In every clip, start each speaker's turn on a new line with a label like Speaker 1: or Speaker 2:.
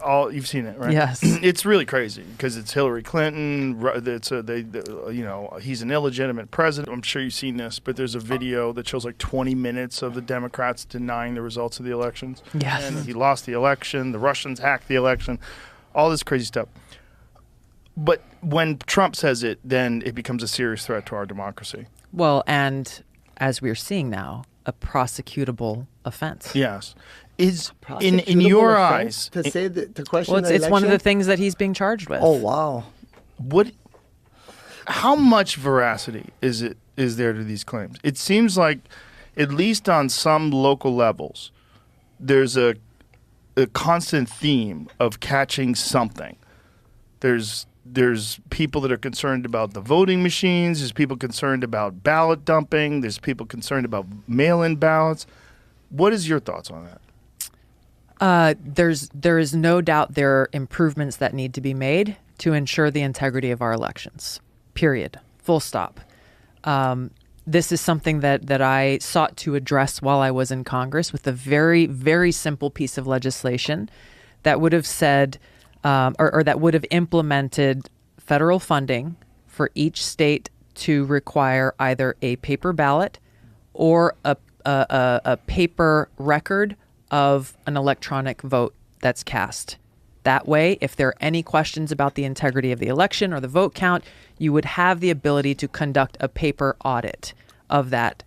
Speaker 1: all you've seen it, right?
Speaker 2: Yes.
Speaker 1: It's really crazy because it's Hillary Clinton. He's an illegitimate president. I'm sure you've seen this, but there's a video that shows like 20 minutes of the Democrats denying the results of the elections.
Speaker 2: Yes.
Speaker 1: And he lost the election. The Russians hacked the election. All this crazy stuff. But when Trump says it, then it becomes a serious threat to our democracy.
Speaker 2: Well, and as we're seeing now, a prosecutable offense.
Speaker 1: Yes. Is in your eyes
Speaker 3: to say to question
Speaker 2: well,
Speaker 3: the
Speaker 2: it's one of the
Speaker 3: election?
Speaker 2: things that he's being charged with.
Speaker 3: Oh wow!
Speaker 1: how much veracity is there to these claims? It seems like, at least on some local levels, there's a constant theme of catching something. There's people that are concerned about the voting machines. There's people concerned about ballot dumping. There's people concerned about mail-in ballots. What is your thoughts on that?
Speaker 2: There is no doubt there are improvements that need to be made to ensure the integrity of our elections. Period. Full stop. This is something that I sought to address while I was in Congress with a very, very simple piece of legislation that would have said, or that would have implemented federal funding for each state to require either a paper ballot or a paper record of an electronic vote that's cast. That way, if there are any questions about the integrity of the election or the vote count, you would have the ability to conduct a paper audit of that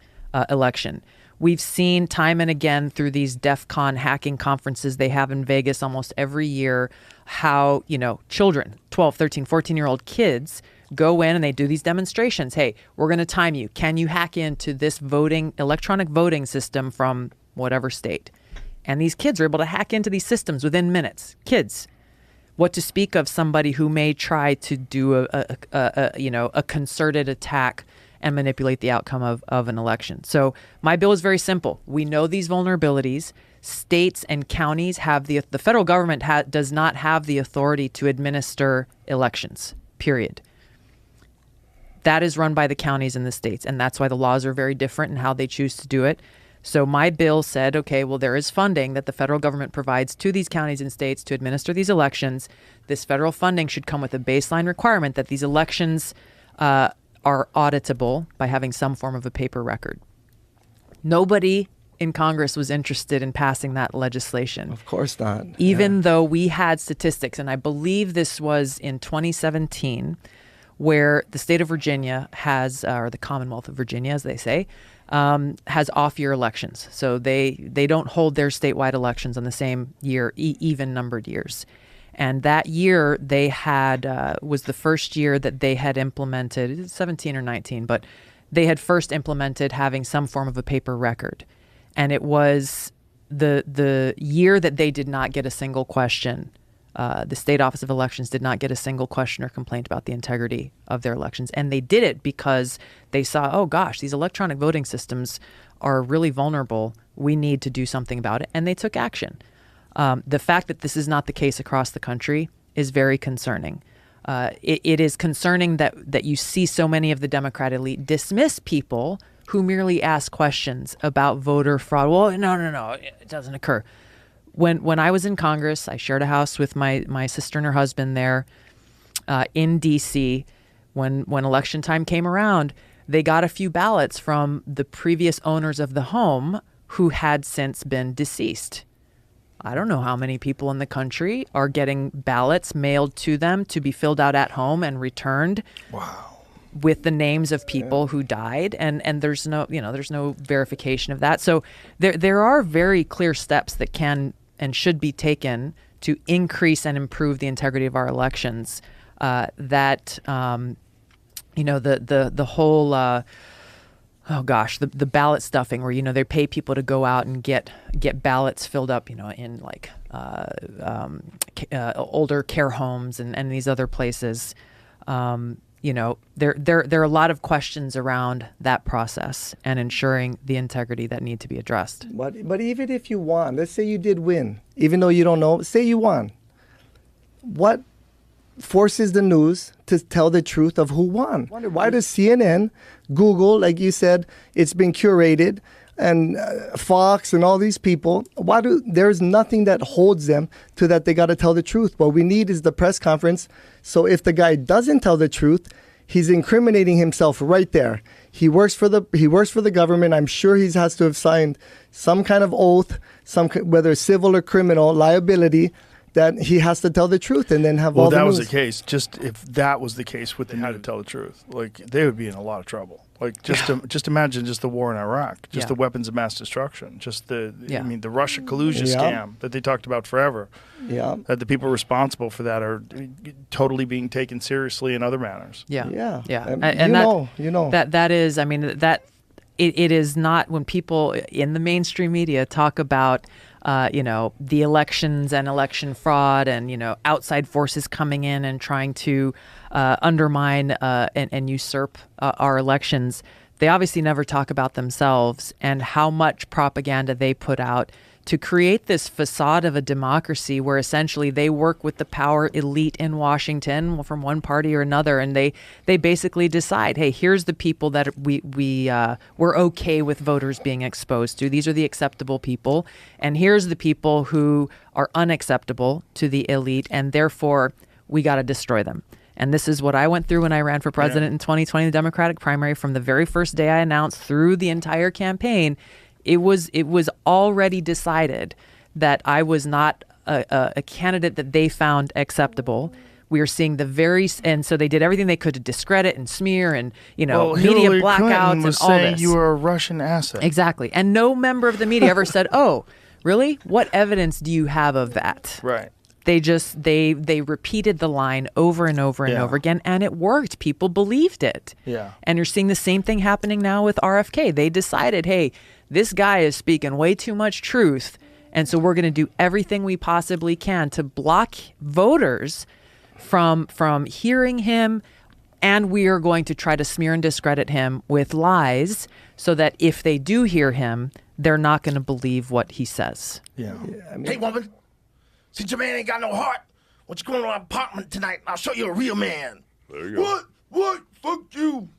Speaker 2: election. We've seen time and again through these DEF CON hacking conferences they have in Vegas almost every year how, children, 12, 13, 14-year-old kids go in and they do these demonstrations. Hey, we're going to time you. Can you hack into this electronic voting system from whatever state? And these kids are able to hack into these systems within minutes. Kids. What to speak of somebody who may try to do a concerted attack and manipulate the outcome of an election. So my bill is very simple. We know these vulnerabilities. States and counties have the federal government does not have the authority to administer elections, period. That is run by the counties and the states, and that's why the laws are very different in how they choose to do it. So my bill said, okay, well, there is funding that the federal government provides to these counties and states to administer these elections. This federal funding should come with a baseline requirement that these elections are auditable by having some form of a paper record. Nobody in Congress was interested in passing that legislation.
Speaker 3: Of course not.
Speaker 2: Even though we had statistics, and I believe this was in 2017, where the state of Virginia has, or the Commonwealth of Virginia, as they say, has off-year elections. So they don't hold their statewide elections on the same year, even numbered years. And that year they had was the first year that they had implemented, 17 or 19, but they had first implemented having some form of a paper record. And it was the year that they did not get a single question. The State Office of Elections did not get a single question or complaint about the integrity of their elections. And they did it because they saw, oh gosh, these electronic voting systems are really vulnerable. We need to do something about it. And they took action. The fact that this is not the case across the country is very concerning. It is concerning that you see so many of the Democrat elite dismiss people who merely ask questions about voter fraud. Well, no, it doesn't occur. When I was in Congress, I shared a house with my sister and her husband there in D.C. When election time came around, they got a few ballots from the previous owners of the home who had since been deceased. I don't know how many people in the country are getting ballots mailed to them to be filled out at home and returned.
Speaker 1: Wow.
Speaker 2: With the names of people who died, and there's no verification of that. So there are very clear steps that can and should be taken to increase and improve the integrity of our elections. The whole the ballot stuffing, where they pay people to go out and get ballots filled up, in like older care homes and these other places. There are a lot of questions around that process and ensuring the integrity that need to be addressed.
Speaker 3: But even if you won, let's say you did win, even though you don't know, say you won. What forces the news to tell the truth of who won? Why does CNN, Google, like you said, it's been curated, and Fox and all these people, there's nothing that holds them to that they got to tell the truth. What we need is the press conference. So if the guy doesn't tell the truth, he's incriminating himself right there. He works for the government. I'm sure he has to have signed some kind of oath, whether civil or criminal liability, that he has to tell the truth and then have all the news.
Speaker 1: Well, that was the case. Just if that was the case, they had to tell the truth. Like, they would be in a lot of trouble. Like, just imagine just the war in Iraq, just the weapons of mass destruction, just the Russia collusion scam that they talked about forever.
Speaker 3: Yeah.
Speaker 1: That the people responsible for that are totally being taken seriously in other manners.
Speaker 2: Yeah.
Speaker 3: Yeah.
Speaker 2: Yeah.
Speaker 3: And
Speaker 2: that is, I mean, that it is not when people in the mainstream media talk about the elections and election fraud and, outside forces coming in and trying to undermine and usurp our elections. They obviously never talk about themselves and how much propaganda they put out to create this facade of a democracy where essentially they work with the power elite in Washington from one party or another, and they basically decide, hey, here's the people that we're okay with voters being exposed to. These are the acceptable people, and here's the people who are unacceptable to the elite, and therefore we got to destroy them. And this is what I went through when I ran for president in 2020, the Democratic primary. From the very first day I announced through the entire campaign, it was already decided that I was not a candidate that they found acceptable. We are seeing and so they did everything they could to discredit and smear and media
Speaker 1: Hillary
Speaker 2: blackouts
Speaker 1: Clinton was
Speaker 2: and all
Speaker 1: saying
Speaker 2: this.
Speaker 1: You were a Russian asset.
Speaker 2: Exactly, and no member of the media ever said, "Oh, really? What evidence do you have of that?"
Speaker 1: Right.
Speaker 2: They just they repeated the line over and over and over again, and it worked. People believed it.
Speaker 1: Yeah.
Speaker 2: And you're seeing the same thing happening now with RFK. They decided, hey, this guy is speaking way too much truth, and so we're going to do everything we possibly can to block voters from hearing him, and we are going to try to smear and discredit him with lies so that if they do hear him, they're not going to believe what he says.
Speaker 1: Yeah.
Speaker 4: Hey, woman. Since your man ain't got no heart, why don't you go to my apartment tonight? I'll show you a real man.
Speaker 5: There you go.
Speaker 4: What? Fuck you.